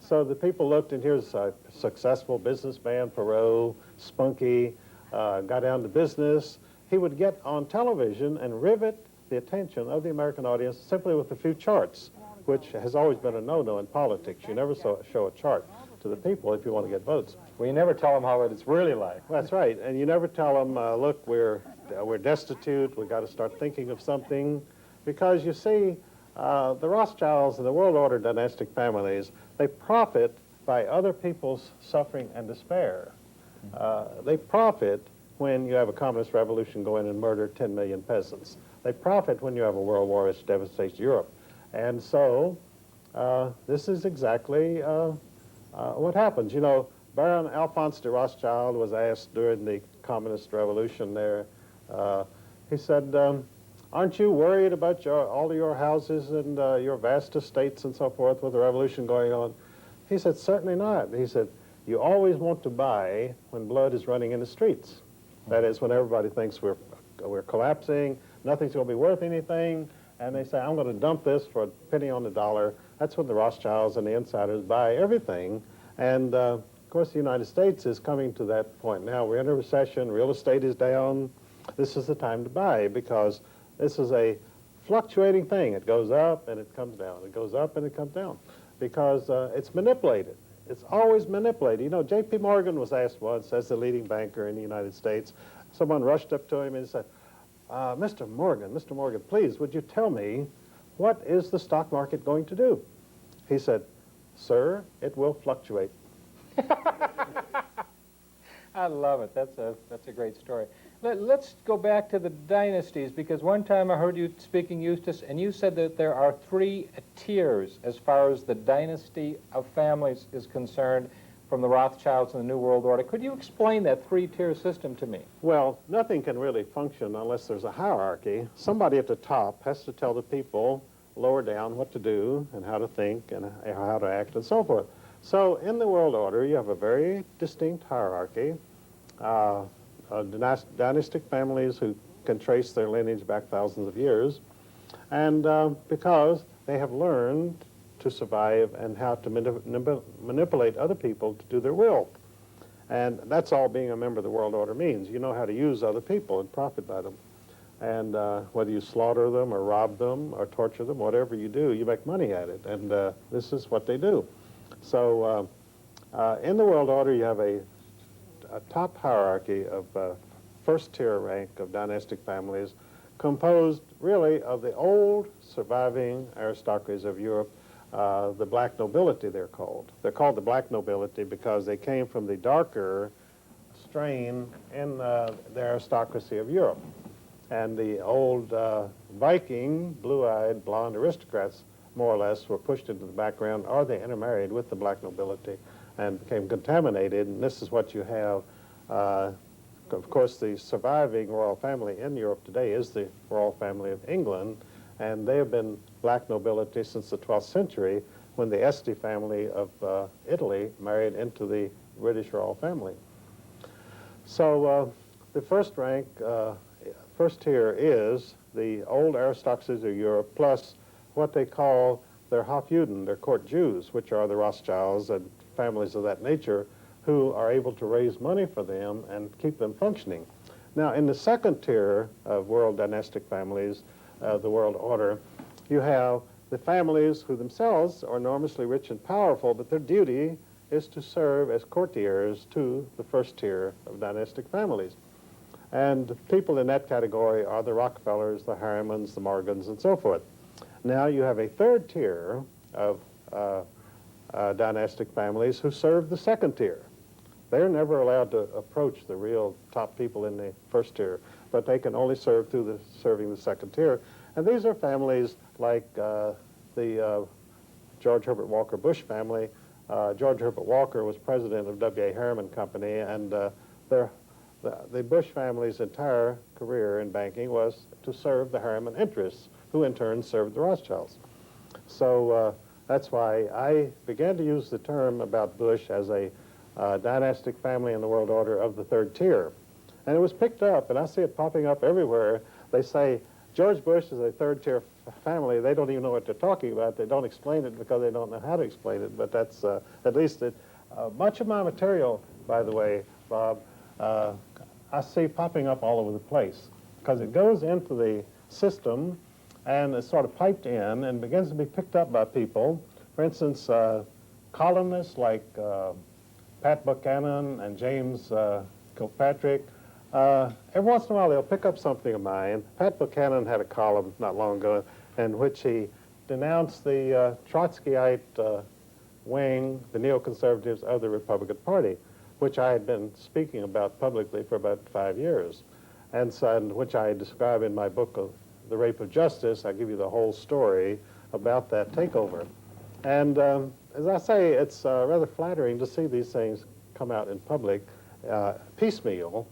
so the people looked, and here's a successful businessman, Perot, spunky, got down to business. He would get on television and rivet the attention of the American audience simply with a few charts, which has always been a no-no in politics. You never show a chart to the people if you want to get votes. Well, you never tell them how it's really like. That's right, and you never tell them, look, we're destitute, we've got to start thinking of something, because you see, the Rothschilds and the world order dynastic families, they profit by other people's suffering and despair. They profit when you have a communist revolution go in and murder 10 million peasants. They profit when you have a world war which devastates Europe. And so this is exactly what happens. You know, Baron Alphonse de Rothschild was asked during the communist revolution there, he said, aren't you worried about all of your houses and your vast estates and so forth with the revolution going on? He said, certainly not. He said, you always want to buy when blood is running in the streets. That is, when everybody thinks we're collapsing, nothing's going to be worth anything, and they say, I'm going to dump this for a penny on the dollar. That's when the Rothschilds and the insiders buy everything. And, of course, the United States is coming to that point now. We're in a recession. Real estate is down. This is the time to buy, because this is a fluctuating thing. It goes up and it comes down. It goes up and it comes down, because it's manipulated. It's always manipulated. You know, J.P. Morgan was asked once, as the leading banker in the United States, someone rushed up to him and said, Mr. Morgan, please, would you tell me, what is the stock market going to do? He said, sir, it will fluctuate. I love it. That's a great story. Let's go back to the dynasties, because one time I heard you speaking, Eustace, and you said that there are 3 tiers as far as the dynasty of families is concerned, from the Rothschilds and the New World Order. Could you explain that 3-tier system to me? Well, nothing can really function unless there's a hierarchy. Somebody at the top has to tell the people lower down what to do and how to think and how to act and so forth. So in the world order, you have a very distinct hierarchy. Dynastic families who can trace their lineage back thousands of years, and because they have learned to survive and how to manipulate other people to do their will. And that's all being a member of the world order means. You know how to use other people and profit by them. And whether you slaughter them or rob them or torture them, whatever you do, you make money at it. And this is what they do. So in the world order, you have a top hierarchy of first-tier rank of dynastic families composed really of the old surviving aristocracies of Europe, the black nobility they're called. They're called the black nobility because they came from the darker strain in the aristocracy of Europe. And the old Viking, blue-eyed, blonde aristocrats, more or less, were pushed into the background, or they intermarried with the black nobility and became contaminated, and this is what you have. Of course, the surviving royal family in Europe today is the royal family of England, and they have been black nobility since the 12th century, when the Este family of Italy married into the British royal family. So the first rank, first tier is the old aristocracies of Europe, plus what they call their Hofjuden, their court Jews, which are the Rothschilds and families of that nature, who are able to raise money for them and keep them functioning. Now, in the second tier of world dynastic families, the world order, you have the families who themselves are enormously rich and powerful, but their duty is to serve as courtiers to the first tier of dynastic families. And people in that category are the Rockefellers, the Harrimans, the Morgans, and so forth. Now you have a third tier of dynastic families who serve the second tier. They're never allowed to approach the real top people in the first tier, but they can only serve through serving the second tier. And these are families like the George Herbert Walker Bush family. George Herbert Walker was president of W.A. Harriman Company, and the Bush family's entire career in banking was to serve the Harriman interests, who in turn served the Rothschilds. So that's why I began to use the term about Bush as a dynastic family in the world order of the third tier. And it was picked up, and I see it popping up everywhere. They say, George Bush is a third-tier family. They don't even know what they're talking about. They don't explain it because they don't know how to explain it, but that's at least it. Much of my material, by the way, Bob, I see popping up all over the place because it goes into the system and it's sort of piped in and begins to be picked up by people. For instance, columnists like Pat Buchanan and James Kilpatrick, every once in a while they'll pick up something of mine. Pat Buchanan had a column not long ago in which he denounced the Trotskyite wing, the neoconservatives of the Republican Party, which I had been speaking about publicly for about 5 years, and so, which I describe in my book of The Rape of Justice. I give you the whole story about that takeover. And as I say, it's rather flattering to see these things come out in public piecemeal.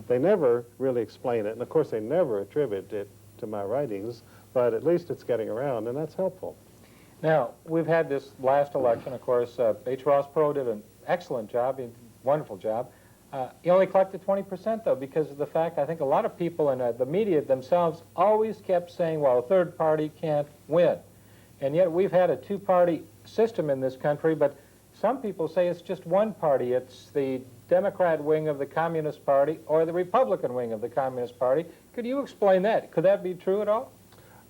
They never really explain it, and of course they never attribute it to my writings, but at least it's getting around, and that's helpful. Now, we've had this last election, of course. H. Ross Perot did an excellent job, a wonderful job. He only collected 20%, though, because of the fact I think a lot of people in the media themselves always kept saying, well, a third party can't win. And yet we've had a two-party system in this country, but some people say it's just one party. It's the Democrat wing of the Communist Party or the Republican wing of the Communist Party. Could you explain that? Could that be true at all?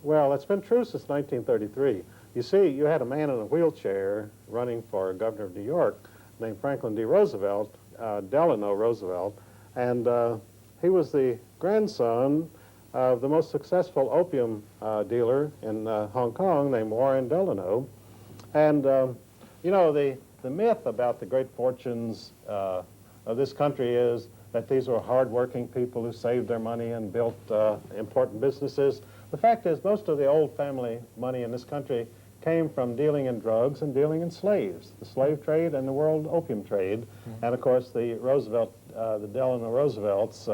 Well, it's been true since 1933. You see, you had a man in a wheelchair running for governor of New York named Franklin D. Roosevelt, Delano Roosevelt, and he was the grandson of the most successful opium dealer in Hong Kong named Warren Delano. And, you know, the myth about the great fortunes of this country is that these were hard-working people who saved their money and built important businesses. The fact is, most of the old family money in this country came from dealing in drugs and dealing in slaves, the slave trade and the world opium trade. And of course the Delano Roosevelts.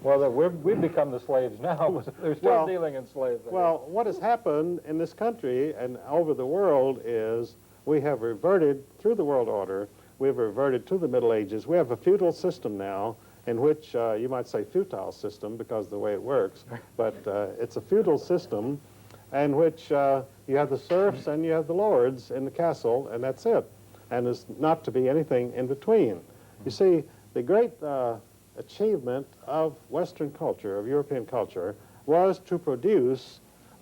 Well, we've become the slaves now, but they're still dealing in slaves. Well, what has happened in this country and over the world is we have reverted, through the world order, we've reverted to the Middle Ages. We have a feudal system now in which you might say futile system because of the way it works, but it's a feudal system in which you have the serfs and you have the lords in the castle, and that's it. And there's not to be anything in between. You see, the great achievement of Western culture, of European culture, was to produce,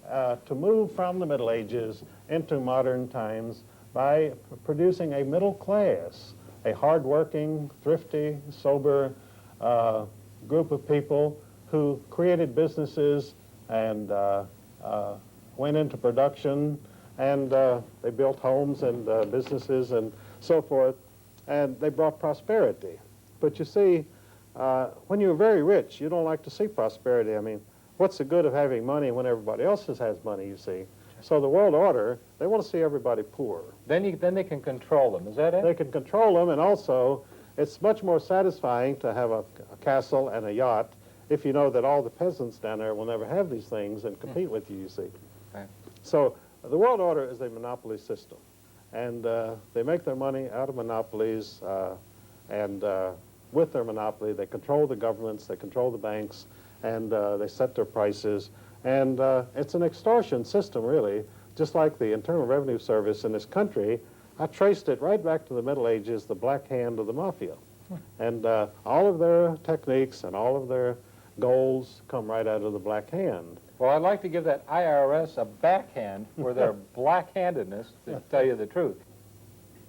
to move from the Middle Ages into modern times by producing a middle class, a hardworking, thrifty, sober group of people who created businesses and went into production, and they built homes and businesses and so forth, and they brought prosperity. But you see, when you're very rich, you don't like to see prosperity. I mean, what's the good of having money when everybody else has money, you see? So the world order, they want to see everybody poor. Then they can control them, is that it? They can control them, and also it's much more satisfying to have a castle and a yacht if you know that all the peasants down there will never have these things and compete with you, you see. Right. So the world order is a monopoly system, and they make their money out of monopolies, and with their monopoly they control the governments, they control the banks, and they set their prices, and it's an extortion system, really, just like the Internal Revenue Service in this country. I traced it right back to the Middle Ages, the black hand of the mafia, and all of their techniques and all of their goals come right out of the black hand. Well, I'd like to give that IRS a backhand for their black-handedness, to tell you the truth.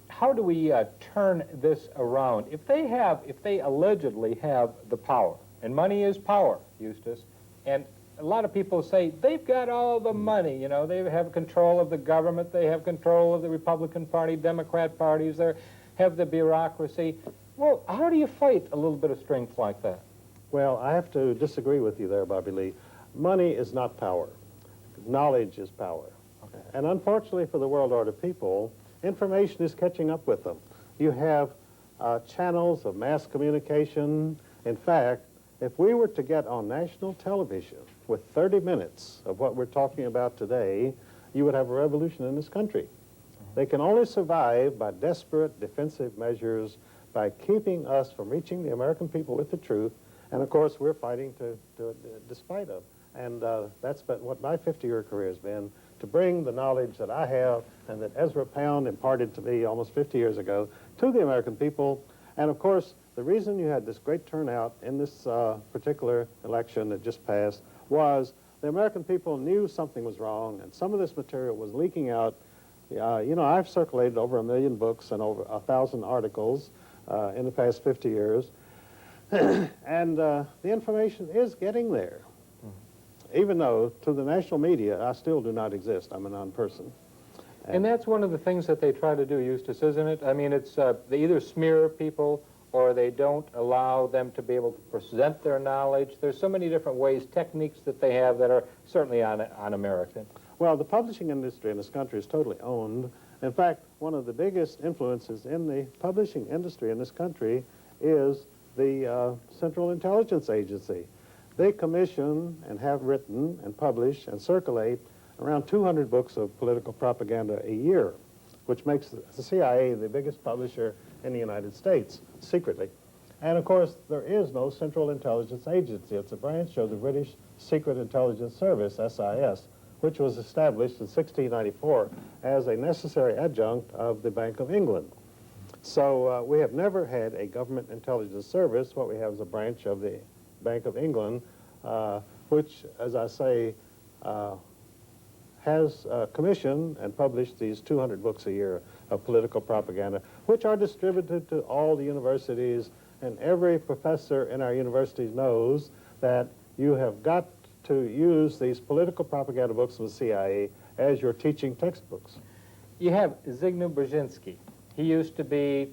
How do we turn this around? If they allegedly have the power, and money is power, Eustace, and a lot of people say they've got all the money, you know, they have control of the government, they have control of the Republican Party, Democrat parties, they have the bureaucracy. Well, how do you fight a little bit of strength like that? Well, I have to disagree with you there, Bobby Lee. Money is not power. Knowledge is power. Okay. And unfortunately for the world order people, information is catching up with them. You have channels of mass communication. In fact, if we were to get on national television with 30 minutes of what we're talking about today, you would have a revolution in this country. They can only survive by desperate defensive measures, by keeping us from reaching the American people with the truth, and of course we're fighting to do it despite of. And that's been what my 50-year career has been, to bring the knowledge that I have and that Ezra Pound imparted to me almost 50 years ago to the American people. And of course, the reason you had this great turnout in this particular election that just passed was the American people knew something was wrong, and some of this material was leaking out. You know, I've circulated over 1 million books and over 1,000 articles in the past 50 years, and the information is getting there. Even though, to the national media, I still do not exist. I'm a non-person. And that's one of the things that they try to do, Eustace, isn't it? I mean, it's they either smear people or they don't allow them to be able to present their knowledge. There's so many different ways, techniques that they have that are certainly un-American. Well, the publishing industry in this country is totally owned. In fact, one of the biggest influences in the publishing industry in this country is the Central Intelligence Agency. They commission and have written and publish and circulate around 200 books of political propaganda a year, which makes the CIA the biggest publisher in the United States, secretly. And of course, there is no Central Intelligence Agency. It's a branch of the British Secret Intelligence Service, SIS, which was established in 1694 as a necessary adjunct of the Bank of England. So we have never had a government intelligence service. What we have is a branch of the Bank of England, which, as I say, has commissioned and published these 200 books a year of political propaganda, which are distributed to all the universities, and every professor in our universities knows that you have got to use these political propaganda books from the CIA as your teaching textbooks. You have Zygmunt Brzezinski. He used to be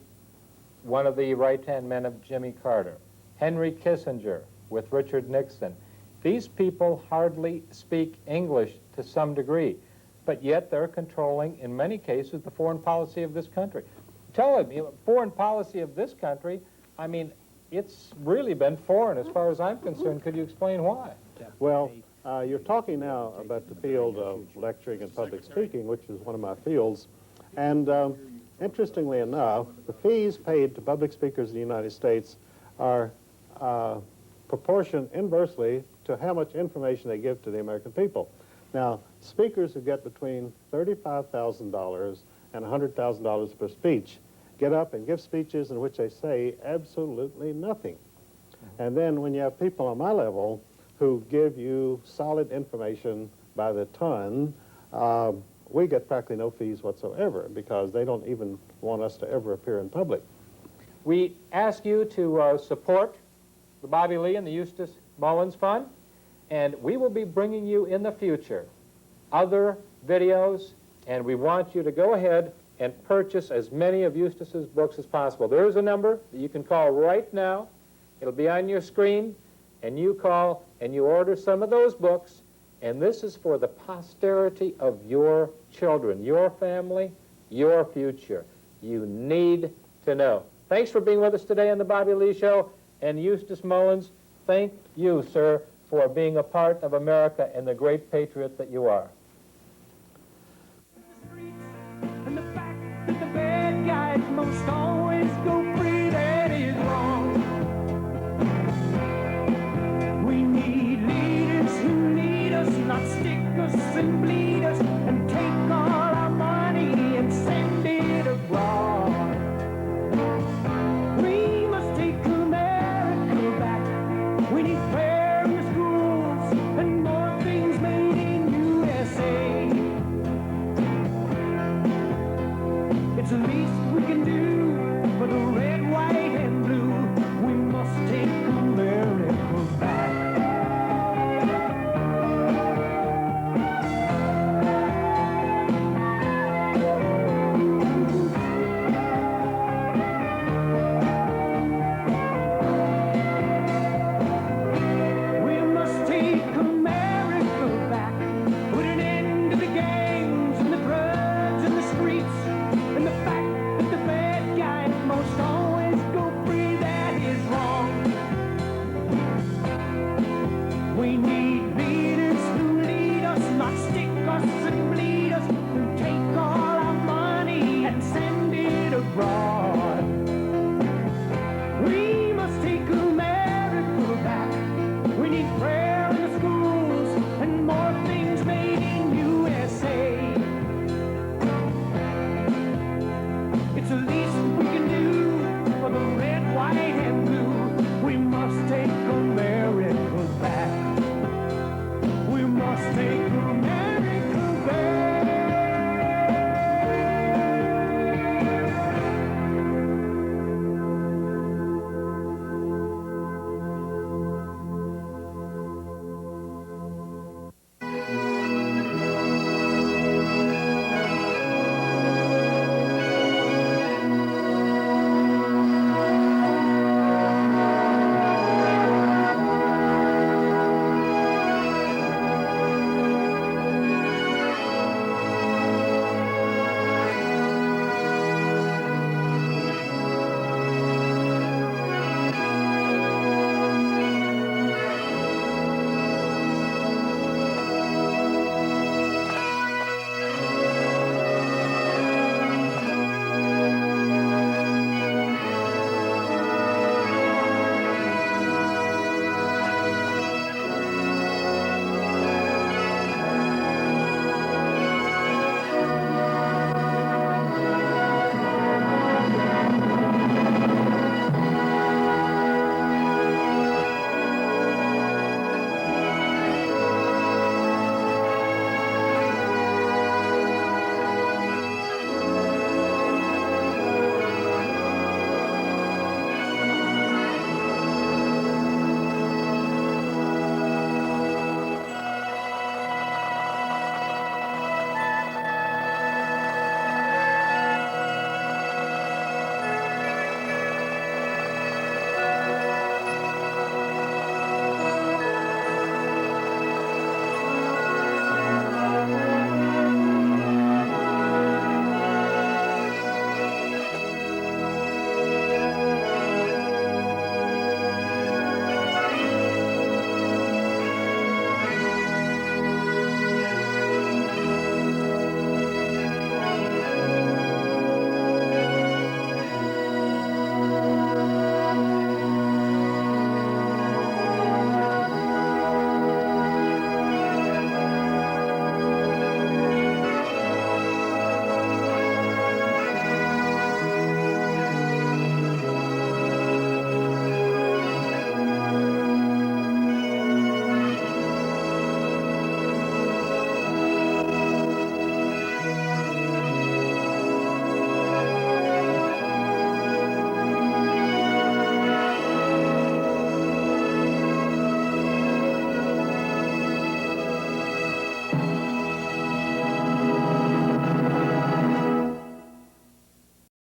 one of the right-hand men of Jimmy Carter. Henry Kissinger with Richard Nixon. These people hardly speak English to some degree, but yet they're controlling, in many cases, the foreign policy of this country. Tell them, foreign policy of this country, I mean, it's really been foreign as far as I'm concerned. Could you explain why? Well, you're talking now about the field of lecturing and public speaking, which is one of my fields. And interestingly enough, the fees paid to public speakers in the United States are proportioned inversely to how much information they give to the American people. Now, speakers who get between $35,000 and $100,000 per speech get up and give speeches in which they say absolutely nothing. And then when you have people on my level who give you solid information by the ton, we get practically no fees whatsoever because they don't even want us to ever appear in public. We ask you to support the Bobby Lee and the Eustace Mullins Fund, and we will be bringing you in the future other videos, and we want you to go ahead and purchase as many of Eustace's books as possible. There is a number that you can call right now. It'll be on your screen, and you call and you order some of those books, and this is for the posterity of your children, your family, your future. You need to know. Thanks for being with us today on the Bobby Lee Show. And Eustace Mullins, thank you, sir, for being a part of America and the great patriot that you are.